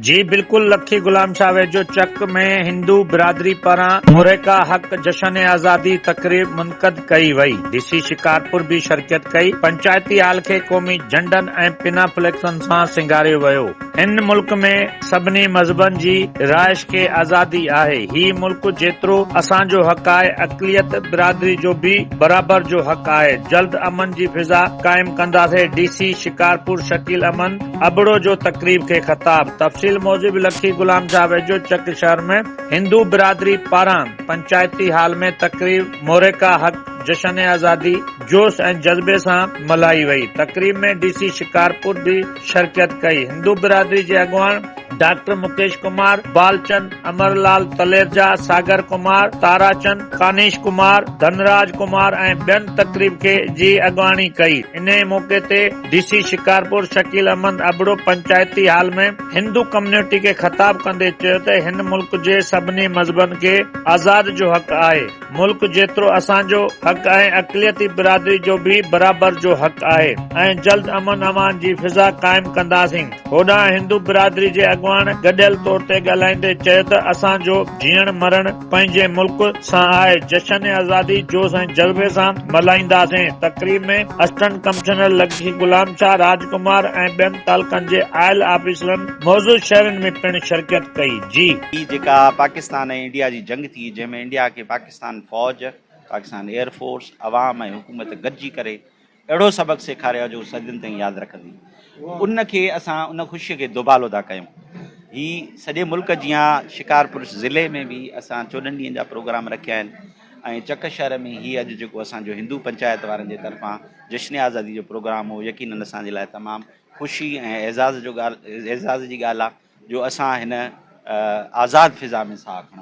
जी बिल्कुल, लखी गुलाम शाह वेझो चक में हिंदू बिरादरी पारां मोरेका हक जश्न आज़ादी तकरीब मुनक़द कई वई। डीसी शिकारपुर भी शिरकत कई। पंचायती हाल खे क़ौमी झंडनि ऐं पिना फ्लेक्सनि सां सिंगारियो वियो। हिन मुल्क में सभिनी मज़हबनि जी राइश खे आज़ादी आहे। ही मुल्क जेतिरो असांजो हक़ आहे, अक़लियत बिरादरी जो भी बराबर जो हक़ आहे। जल्द अमन जी फिज़ा काइम कंदासीं। डीसी शिकारपुर शकील अमन अबड़ो जो तकरीब खे ख़िताब। तफ़सील मूजिब लखी गुलाम शाह वेझो चक शहर में हिंदू बिरादरी पारां पंचायती हाल में तकरीब मोरेका हक जश्न आज़ादी जोश ऐं जज़्बे सां मल्हाई वई। तकरीब में डीसी शिकारपुर भी शिरकत कई। हिंदू बिरादरी जे अॻवान डॉक्टर मुकेश कुमार, बालचंद, अमरलाल तलेरजा, सागर कुमार, ताराचंद, कानिश कुमार, धनराज कुमार ऐं ॿियनि तकरीब खे जी अॻवानी कई। इन मौके ते डीसी शिकारपुर शकील अहमद अबड़ो पंचायती हाल में हिंदू कम्युनिटी खे ख़िताब कंदे चयो त हिन मुल्क जे सभिनी मज़हबनि खे आज़ाद जो हक़ आहे। मुल्क जेतिरो असांजो हक़ आहे, अक़लियती बिरादरी जो भी बराबर जो हक़ आहे ऐं जल्द अमन अमान जी फिज़ा काइम कंदासीं। होॾां हिंदू बिरादरी जे अॻवान गॾियल तौर ते ॻाल्हाईंदे चयो त असांजो जीअण मरण पंहिंजे मुल्क सां आहे। जश्न आज़ादी जोश ऐं जज़्बे सां मल्हाईंदासीं। तकरीब में असिस्टेंट कमिश्नर लखी गुलाम शाह, राजकुमार ऐं ॿियनि तालुकनि जे आयल ऑफिसरनि मौजूद शहरनि में पिण शिरकत कई। जी जेका पाकिस्तान ऐं इंडिया जी जंग थी, जंहिंमें इंडिया खे पाकिस्तान फ़ौज, पाकिस्तान एयरफोर्स, अवाम ऐं हुकूमत गॾिजी करे अहिड़ो सबक़ सेखारियो जो सदियुनि ताईं यादि रखंदी। उन खे असां उन ख़ुशीअ खे दुबालो था कयूं। ही सॼे मुल्क जीअं शिकारपुर ज़िले में भी असां 14 ॾींहंनि जा प्रोग्राम रखिया आहिनि ऐं चक शहर में ही अॼु जेको असांजो हिंदू पंचायत वारनि जे तरफ़ां जश्न आज़ादी जो प्रोग्राम हो, यकीनन असांजे लाइ तमामु ख़ुशी ऐं एज़ाज़ जी ॻाल्हि आहे जो असां हिन आज़ाद फिज़ा में साह खणूं।